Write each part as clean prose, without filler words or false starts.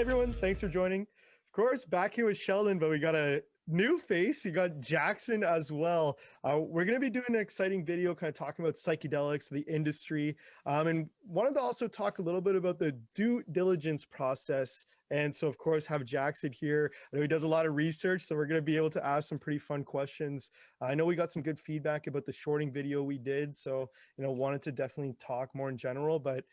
everyone. Thanks for joining. Of course, back here with Sheldon, but we got a new face. You got Jakson as well. We're going to be doing an exciting video kind of talking about psychedelics, the industry, and wanted to also talk a little bit about the due diligence process. And so, of course, have Jakson here. I know he does a lot of research, so we're going to be able to ask some pretty fun questions. I know we got some good feedback about the shorting video we did, so, wanted to definitely talk more in general, but,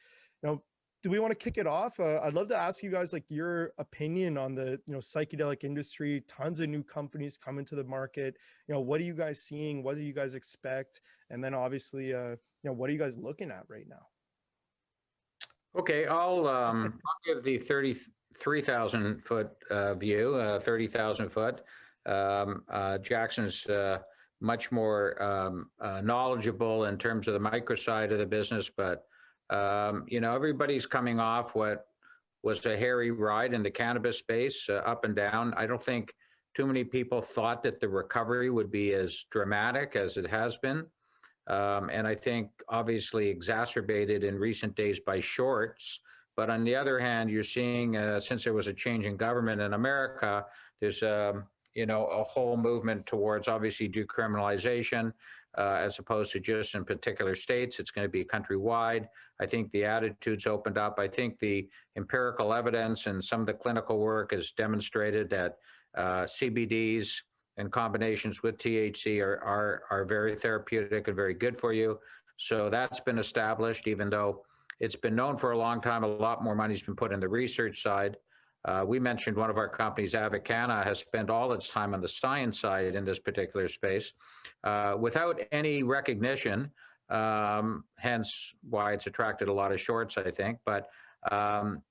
do we want to kick it off? I'd love to ask you guys like your opinion on the psychedelic industry. Tons of new companies coming to the market. What are you guys seeing? What do you guys expect? And then obviously, what are you guys looking at right now? Okay, I'll give the 33,000 foot view, 30,000 foot. Jackson's much more knowledgeable in terms of the micro side of the business, but everybody's coming off what was a hairy ride in the cannabis space, up and down. I don't think too many people thought that the recovery would be as dramatic as it has been. And I think obviously exacerbated in recent days by shorts. But on the other hand, you're seeing, since there was a change in government in America, there's a whole movement towards obviously decriminalization, as opposed to just in particular states. It's going to be countrywide. I think the attitudes opened up. I think the empirical evidence and some of the clinical work has demonstrated that CBDs and combinations with THC are very therapeutic and very good for you. So that's been established, even though it's been known for a long time. A lot more money's been put in the research side. We mentioned one of our companies, Avicana, has spent all its time on the science side in this particular space without any recognition, hence why it's attracted a lot of shorts, I think. But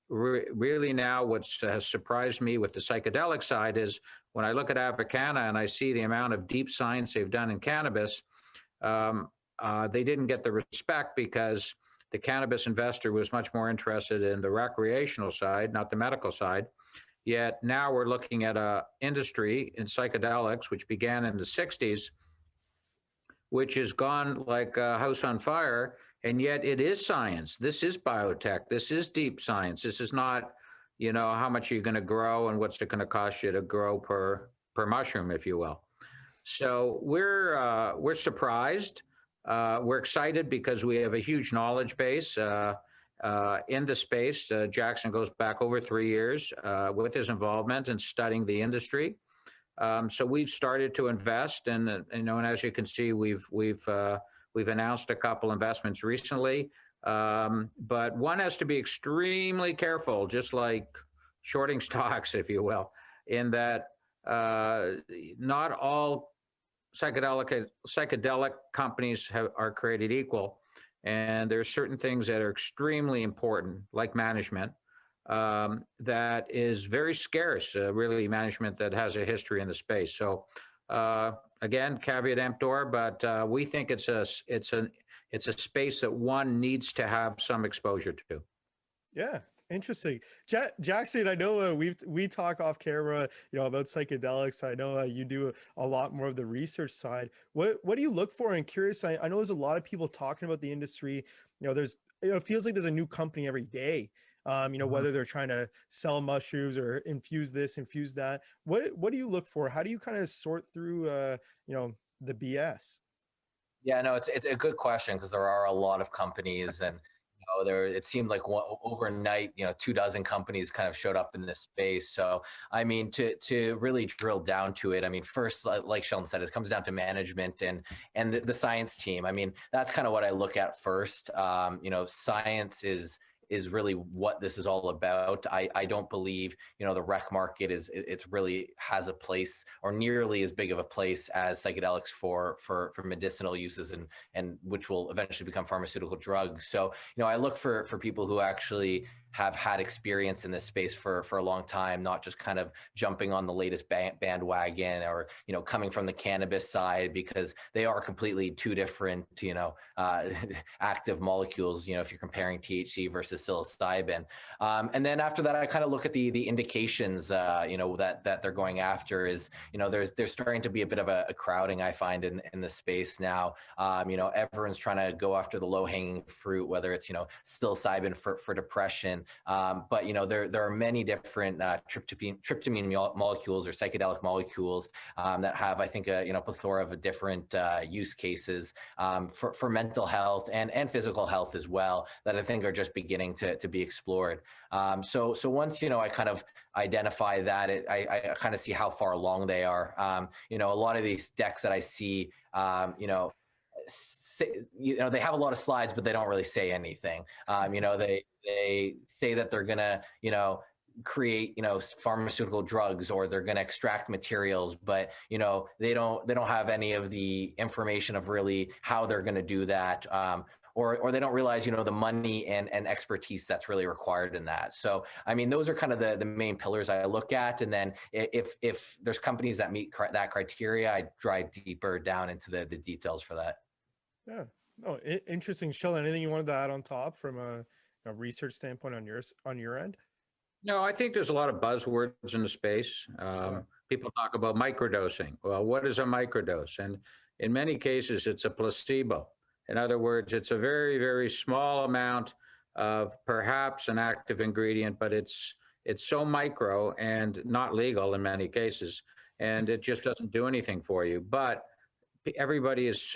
really now what has surprised me with the psychedelic side is when I look at Avicana and I see the amount of deep science they've done in cannabis, they didn't get the respect because the cannabis investor was much more interested in the recreational side, not the medical side. Yet now we're looking at an industry in psychedelics, which began in the 60s, which has gone like a house on fire, and yet it is science. This is biotech. This is deep science. This is not, how much you're going to grow and what's it going to cost you to grow per mushroom, if you will. So we're surprised. We're excited because we have a huge knowledge base in the space. Jakson goes back over 3 years with his involvement in studying the industry. So we've started to invest, and and as you can see, we've announced a couple investments recently. But one has to be extremely careful, just like shorting stocks, if you will, in that not all psychedelic companies are created equal, and there are certain things that are extremely important, like management, that is very scarce. Really, management that has a history in the space. So, again, caveat emptor, but we think it's a space that one needs to have some exposure to. Yeah. Interesting. Jakson, I know we talk off camera, about psychedelics. I know you do a lot more of the research side. What do you look for? And curious, I know there's a lot of people talking about the industry. It feels like there's a new company every day. Whether they're trying to sell mushrooms or infuse this, infuse that. What do you look for? How do you kind of sort through, the BS? Yeah, no, it's a good question because there are a lot of companies and. It seemed like overnight, 24 companies kind of showed up in this space. So, I mean, to really drill down to it, I mean, first, like Sheldon said, it comes down to management and the science team. I mean, that's kind of what I look at first. Science is really what this is all about. I don't believe, the rec market it's really has a place or nearly as big of a place as psychedelics for medicinal uses and which will eventually become pharmaceutical drugs. So, I look for people who actually have had experience in this space for a long time, not just kind of jumping on the latest bandwagon or, coming from the cannabis side, because they are completely two different, active molecules, if you're comparing THC versus psilocybin. And then after that, I kind of look at the indications, that they're going after is, there's starting to be a bit of a crowding, I find, in the space now. Everyone's trying to go after the low hanging fruit, whether it's, psilocybin for depression, information. But there are many different tryptamine molecules or psychedelic molecules that have, I think, a plethora of different use cases for mental health and physical health as well, that I think are just beginning to be explored. So once I kind of identify that, I kind of see how far along they are. A lot of these decks that I see, they have a lot of slides, but they don't really say anything. They say that they're gonna, create, pharmaceutical drugs, or they're gonna extract materials, but they don't have any of the information of really how they're gonna do that. Or they don't realize, the money and expertise that's really required in that. So, I mean, those are kind of the main pillars I look at. And then if there's companies that meet that criteria, I drive deeper down into the details for that. Yeah. Oh, interesting. Sheldon, anything you wanted to add on top from a research standpoint on your end? No, I think there's a lot of buzzwords in the space. People talk about microdosing. Well, what is a microdose? And in many cases, it's a placebo. In other words, it's a very, very small amount of perhaps an active ingredient, but it's so micro and not legal in many cases, and it just doesn't do anything for you. But everybody is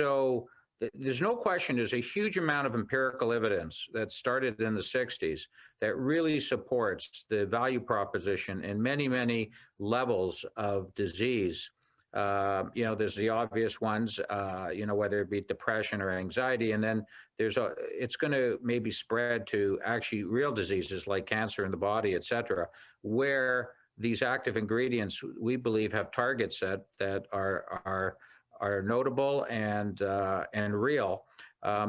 there's no question, there's a huge amount of empirical evidence that started in the 60s that really supports the value proposition in many, many levels of disease. There's the obvious ones, whether it be depression or anxiety, and then it's going to maybe spread to actually real diseases like cancer in the body, et cetera, where these active ingredients, we believe, have targets that are notable and real.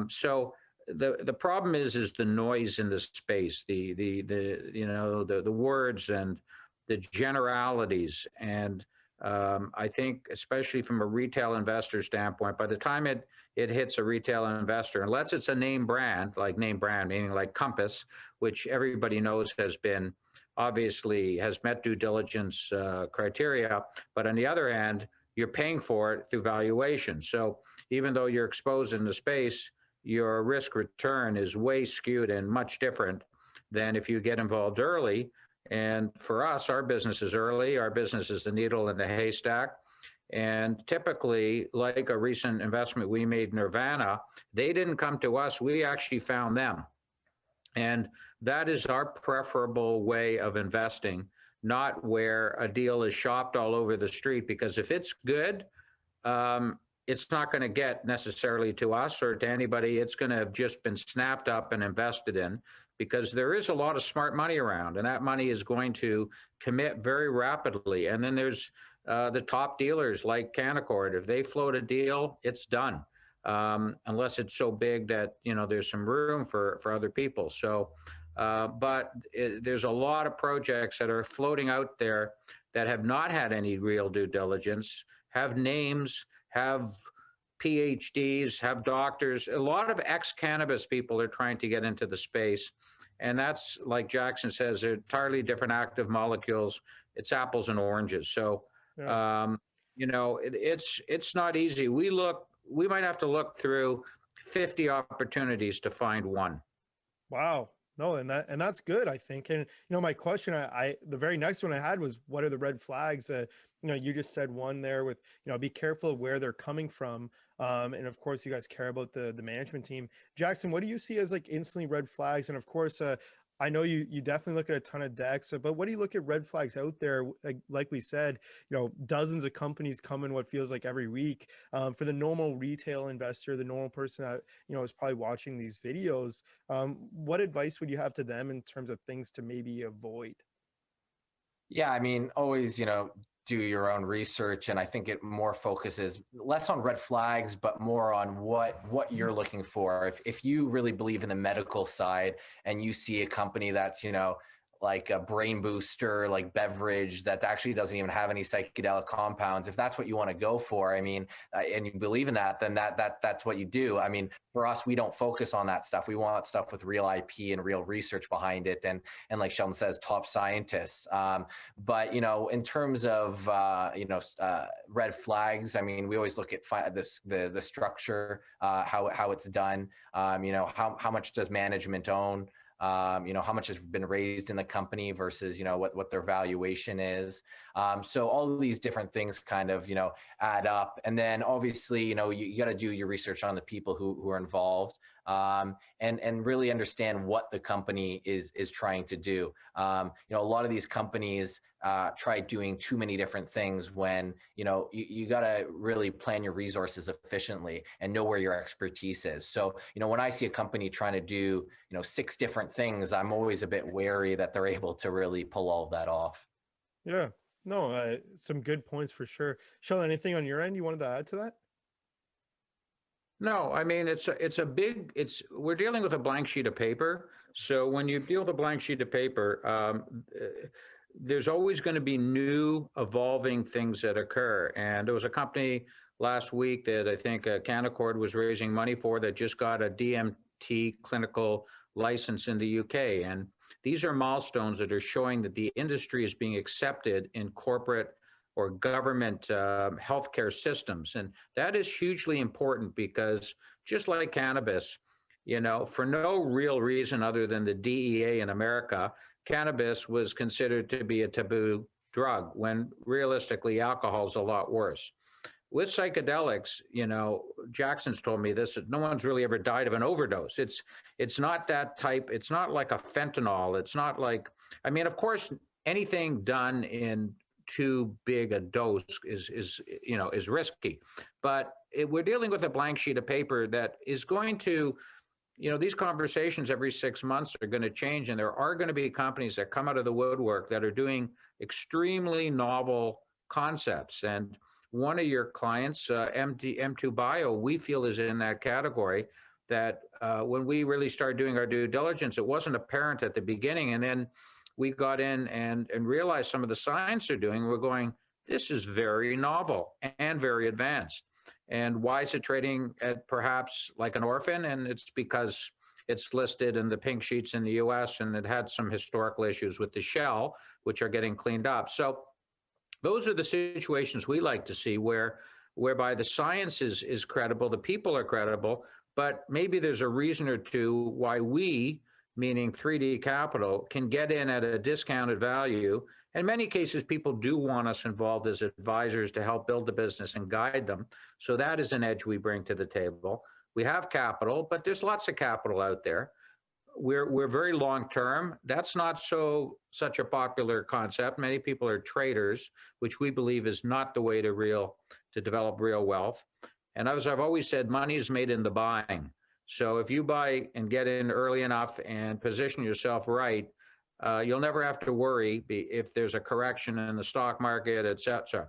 So the problem is the noise in the space, the words and the generalities. And I think, especially from a retail investor standpoint, by the time it hits a retail investor, unless it's a name brand, meaning like Compass, which everybody knows has met due diligence criteria, but on the other hand, you're paying for it through valuation. So even though you're exposed in the space, your risk return is way skewed and much different than if you get involved early. And for us, our business is early. Our business is the needle in the haystack. And typically, like a recent investment we made, Nirvana, they didn't come to us. We actually found them. And that is our preferable way of investing, not where a deal is shopped all over the street, because if it's good, it's not going to get necessarily to us or to anybody. It's going to have just been snapped up and invested in, because there is a lot of smart money around, and that money is going to commit very rapidly. And then there's the top dealers like Canaccord. If they float a deal, it's done, unless it's so big that there's some room for other people. So. But there's a lot of projects that are floating out there that have not had any real due diligence, have names, have PhDs, have doctors. A lot of ex-cannabis people are trying to get into the space. And that's, like Jakson says, they're entirely different active molecules. It's apples and oranges. So, it's not easy. We might have to look through 50 opportunities to find one. Wow. No, and that's good, I think. And my question, the very next one I had was, what are the red flags? You just said one there with, be careful of where they're coming from. And of course, you guys care about the management team. Jakson, what do you see as like instantly red flags? And of course, I know you definitely look at a ton of decks, but what do you look at red flags out there? Like we said, dozens of companies come in what feels like every week. For the normal retail investor, the normal person that, is probably watching these videos, what advice would you have to them in terms of things to maybe avoid? Yeah, I mean, always, do your own research, and I think it more focuses less on red flags, but more on what you're looking for. If you really believe in the medical side and you see a company that's like a brain booster, like beverage that actually doesn't even have any psychedelic compounds, if that's what you want to go for, I mean, and you believe in that, then that's what you do. I mean, for us, we don't focus on that stuff. We want stuff with real IP and real research behind it, and like Sheldon says, top scientists. But in terms of red flags, I mean, we always look at the structure, how it's done. How much does management own? how much has been raised in the company versus, what their valuation is. So all of these different things kind of, add up. And then obviously, you got to do your research on the people who are involved, and really understand what the company is trying to do. A lot of these companies try doing too many different things when, you got to really plan your resources efficiently and know where your expertise is. So, when I see a company trying to do, 6 different things, I'm always a bit wary that they're able to really pull all of that off. Yeah, no, some good points for sure. Sheldon, anything on your end you wanted to add to that? No, I mean, we're dealing with a blank sheet of paper. So when you deal with a blank sheet of paper, there's always going to be new evolving things that occur. And there was a company last week that I think Canaccord was raising money for that just got a DMT clinical license in the UK. And these are milestones that are showing that the industry is being accepted in corporate or government healthcare systems. And that is hugely important because just like cannabis, for no real reason other than the DEA in America, cannabis was considered to be a taboo drug when realistically alcohol is a lot worse. With psychedelics, Jackson's told me this, that no one's really ever died of an overdose. It's not that type, it's not like a fentanyl. It's not like, of course, anything done in too big a dose is risky, but we're dealing with a blank sheet of paper that is going to, these conversations every 6 months are going to change, and there are going to be companies that come out of the woodwork that are doing extremely novel concepts. And one of your clients, M2 Bio, we feel is in that category. That when we really started doing our due diligence, it wasn't apparent at the beginning, and then we got in and realized some of the science they're doing. We're going, this is very novel and very advanced. And why is it trading at perhaps like an orphan? And it's because it's listed in the pink sheets in the US, and it had some historical issues with the shell, which are getting cleaned up. So those are the situations we like to see whereby the science is credible, the people are credible, but maybe there's a reason or two why we, meaning ThreeD Capital, can get in at a discounted value. In many cases, people do want us involved as advisors to help build the business and guide them. So that is an edge we bring to the table. We have capital, but there's lots of capital out there. We're very long term. That's not such a popular concept. Many people are traders, which we believe is not the way to develop real wealth. And as I've always said, money is made in the buying. So if you buy and get in early enough and position yourself right, you'll never have to worry if there's a correction in the stock market, et cetera.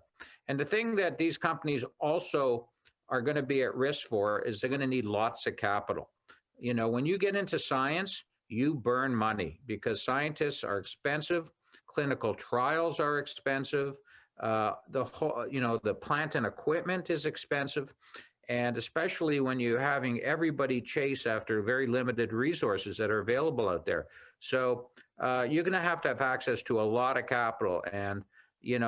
And the thing that these companies also are going to be at risk for is they're going to need lots of capital. When you get into science, you burn money because scientists are expensive, clinical trials are expensive, the plant and equipment is expensive. And especially when you're having everybody chase after very limited resources that are available out there. So you're going to have access to a lot of capital. And,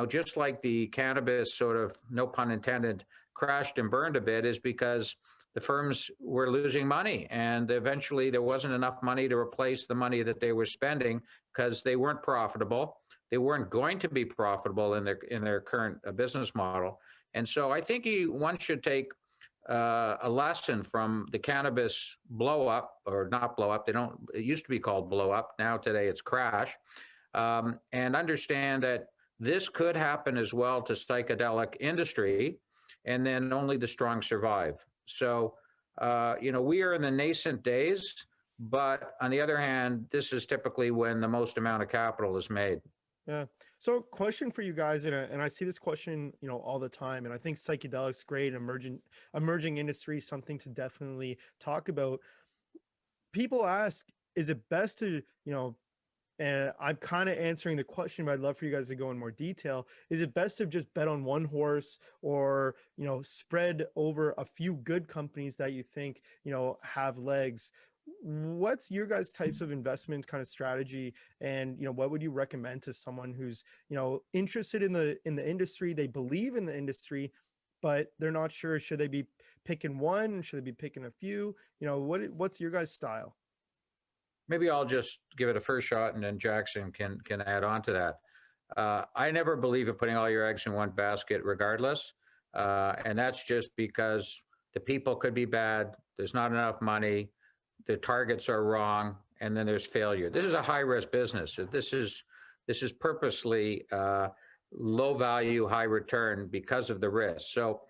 just like the cannabis sort of, no pun intended, crashed and burned a bit, is because the firms were losing money. And eventually there wasn't enough money to replace the money that they were spending because they weren't profitable. They weren't going to be profitable in their current business model. And so I think one should take a lesson from the cannabis blow up, or not blow up. It used to be called blow up. Now today it's crash, and understand that this could happen as well to psychedelic industry, and then only the strong survive. So, we are in the nascent days, but on the other hand, this is typically when the most amount of capital is made. Yeah. So question for you guys, and I see this question, all the time, and I think psychedelics great, emerging industry, something to definitely talk about. People ask, is it best to, and I'm kind of answering the question, but I'd love for you guys to go in more detail. Is it best to just bet on one horse, or, spread over a few good companies that you think, have legs? What's your guys' types of investment kind of strategy, and what would you recommend to someone who's interested in the industry, they believe in the industry, but they're not sure, should they be picking one, should they be picking a few? What's your guys' style? maybe I'll just give it a first shot, and then Jakson can add on to that. I never believe in putting all your eggs in one basket, regardless, and that's just because the people could be bad. There's not enough money. The targets are wrong, and then there's failure. This is a high-risk business. This is purposely low value, high return because of the risk. So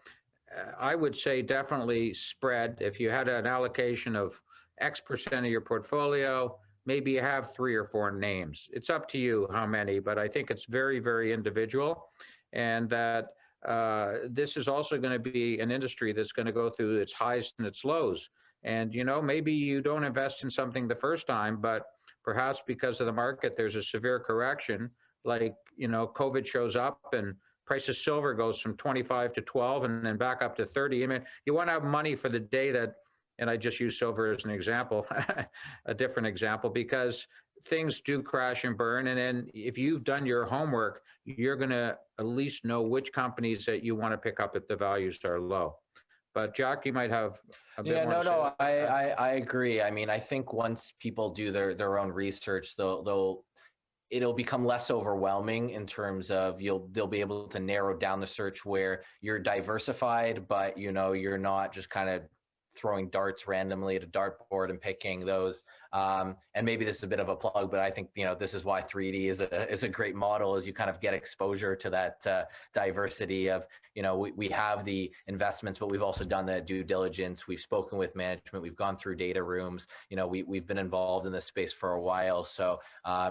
I would say definitely spread. If you had an allocation of X% of your portfolio, maybe you have 3 or 4 names. It's up to you how many, but I think it's very, very individual. And that this is also going to be an industry that's going to go through its highs and its lows. And, you know, maybe you don't invest in something the first time, but perhaps because of the market, there's a severe correction, like, you know, COVID shows up and price of silver goes from 25 to 12 and then back up to 30. I mean, you want to have money for the day that, and I just use silver as an example, a different example, because things do crash and burn. And then if you've done your homework, you're going to at least know which companies that you want to pick up if the values are low. But Jack, you might have a bit more. No, I agree. I mean, I think once people do their own research, it'll become less overwhelming in terms of they'll be able to narrow down the search where you're diversified, but you know, you're not just kind of throwing darts randomly at a dartboard and picking those. And maybe this is a bit of a plug, but I think, you know, this is why ThreeD is a great model, is you kind of get exposure to that diversity of, you know, we have the investments, but we've also done the due diligence. We've spoken with management. We've gone through data rooms. You know, we've been involved in this space for a while. So,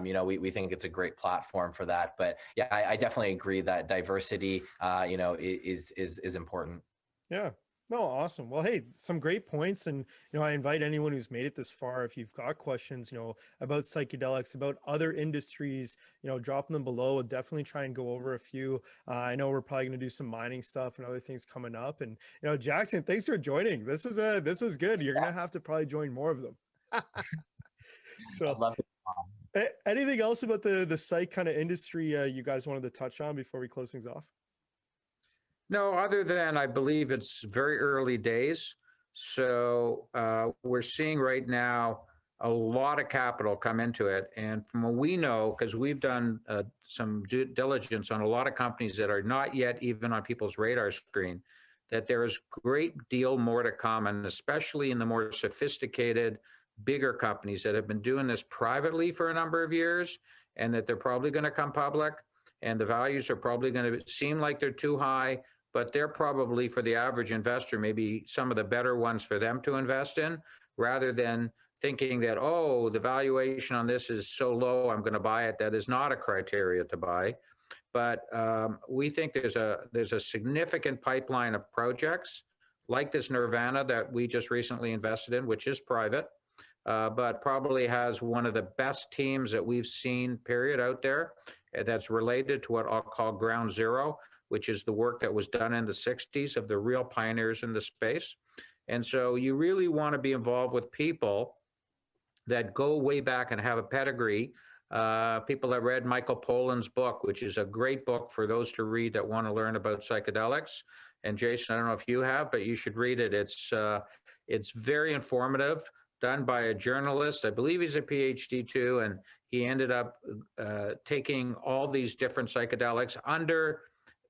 you know, we think it's a great platform for that. But yeah, I definitely agree that diversity, you know, is important. Yeah. No, awesome. Well, hey, some great points. And, you know, I invite anyone who's made it this far, if you've got questions, you know, about psychedelics, about other industries, you know, drop them below. We'll definitely try and go over a few. I know we're probably going to do some mining stuff and other things coming up. And, you know, Jakson, thanks for joining. This was good. You're going to have to probably join more of them. So I'd love to. Anything else about the psych kind of industry you guys wanted to touch on before we close things off? No, other than I believe it's very early days. So we're seeing right now a lot of capital come into it. And from what we know, because we've done some due diligence on a lot of companies that are not yet even on people's radar screen, that there is a great deal more to come, and especially in the more sophisticated, bigger companies that have been doing this privately for a number of years, and that they're probably going to come public, and the values are probably going to seem like they're too high, but they're probably, for the average investor, maybe some of the better ones for them to invest in, rather than thinking that, oh, the valuation on this is so low, I'm going to buy it. That is not a criteria to buy. But we think there's a significant pipeline of projects like this Nirvana that we just recently invested in, which is private, but probably has one of the best teams that we've seen, period, out there, that's related to what I'll call ground zero, which is the work that was done in the 60s of the real pioneers in the space. And so you really want to be involved with people that go way back and have a pedigree. People that read Michael Pollan's book, which is a great book for those to read that want to learn about psychedelics. And Jason, I don't know if you have, but you should read it. It's very informative, done by a journalist. I believe he's a PhD too, and he ended up taking all these different psychedelics under.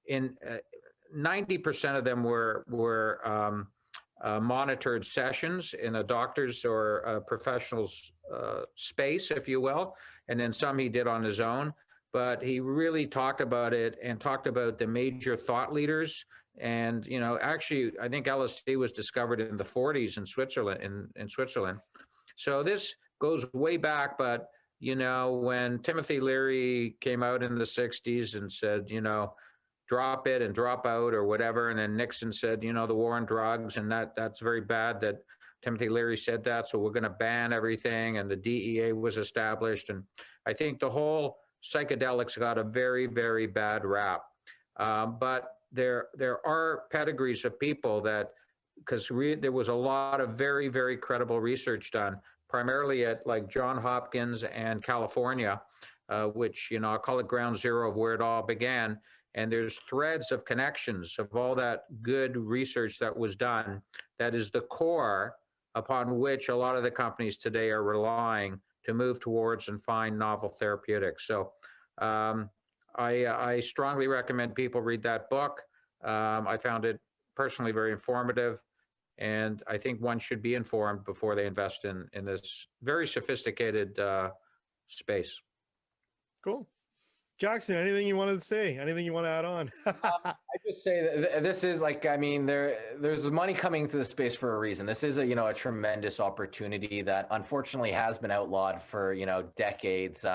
90% of them were monitored sessions in a doctor's or a professional's space, if you will, and then some he did on his own. But he really talked about it and talked about the major thought leaders. And, you know, actually, I think LSD was discovered in the 40s in Switzerland. In Switzerland, so this goes way back. But you know, when Timothy Leary came out in the 60s and said, you know, drop it and drop out or whatever. And then Nixon said, you know, the war on drugs, and that's very bad that Timothy Leary said that. So we're going to ban everything. And the DEA was established. And I think the whole psychedelics got a very, very bad rap. But there are pedigrees of people that, because there was a lot of very, very credible research done, primarily at like Johns Hopkins and California, which, you know, I'll call it ground zero of where it all began. And there's threads of connections of all that good research that was done. That is the core upon which a lot of the companies today are relying to move towards and find novel therapeutics. So I strongly recommend people read that book. I found it personally very informative, and I think one should be informed before they invest in this very sophisticated space. Cool. Jakson, anything you wanted to say? Anything you want to add on? I just say that this is like, I mean, there's money coming to the space for a reason. This is a tremendous opportunity that unfortunately has been outlawed for decades,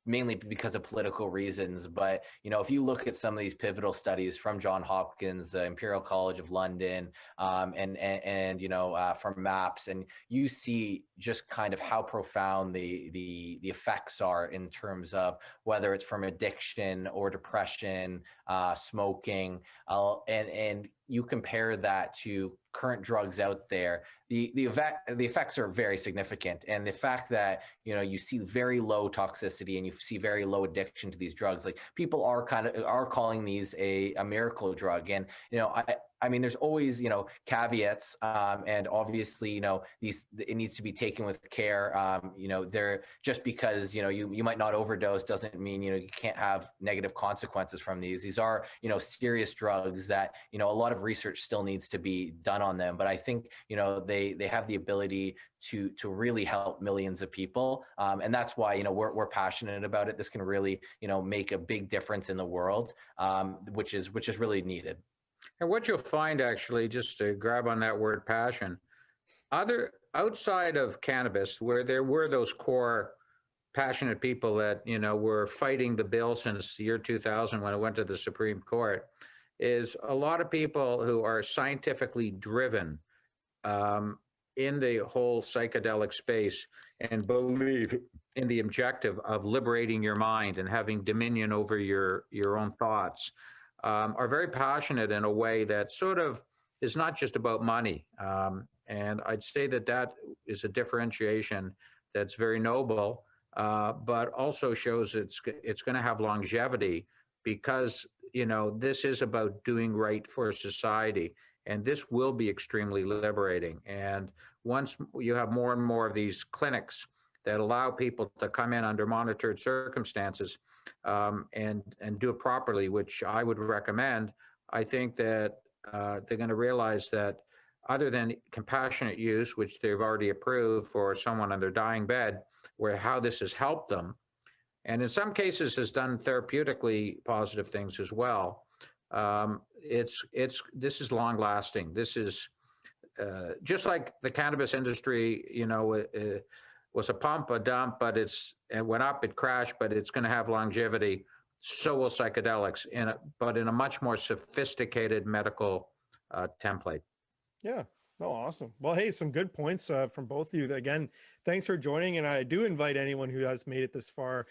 mainly because of political reasons. But if you look at some of these pivotal studies from Johns Hopkins, the Imperial College of London, and from MAPS, and you see just kind of how profound the effects are in terms of whether it's from addiction or depression, smoking, and you compare that to current drugs out there, the effects are very significant. And the fact that you see very low toxicity and you see very low addiction to these drugs, like people are calling these a miracle drug. And I mean, there's always caveats, and obviously it needs to be taken with care. They're just because you might not overdose doesn't mean you can't have negative consequences from these. These are serious drugs that a lot of research still needs to be done on them. But I think they have the ability to really help millions of people, and that's why we're passionate about it. This can really make a big difference in the world, which is really needed. And what you'll find, actually, just to grab on that word passion, outside of cannabis, where there were those core passionate people that were fighting the bill since the year 2000 when it went to the Supreme Court, is a lot of people who are scientifically driven in the whole psychedelic space and believe in the objective of liberating your mind and having dominion over your own thoughts, are very passionate in a way that sort of is not just about money. And I'd say that is a differentiation that's very noble, but also shows it's going to have longevity, because this is about doing right for society, and this will be extremely liberating. And once you have more and more of these clinics that allow people to come in under monitored circumstances, and do it properly, which I would recommend, I think that they're going to realize that other than compassionate use, which they've already approved for someone on their dying bed, where how this has helped them, and in some cases has done therapeutically positive things as well. This is long lasting. This is just like the cannabis industry, was a pump, a dump, but it went up, it crashed, but it's going to have longevity. So will psychedelics, but in a much more sophisticated medical template. Yeah. Oh, awesome. Well, hey, some good points from both of you. Again, thanks for joining. And I do invite anyone who has made it this far,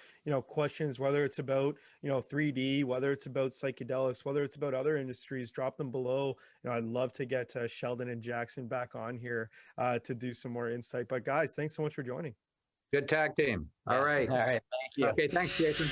questions, whether it's about, 3D, whether it's about psychedelics, whether it's about other industries, drop them below. I'd love to get Sheldon and Jakson back on here to do some more insight. But guys, thanks so much for joining. Good tag team. All right. All right. Thank you. Okay. Thanks, Jason.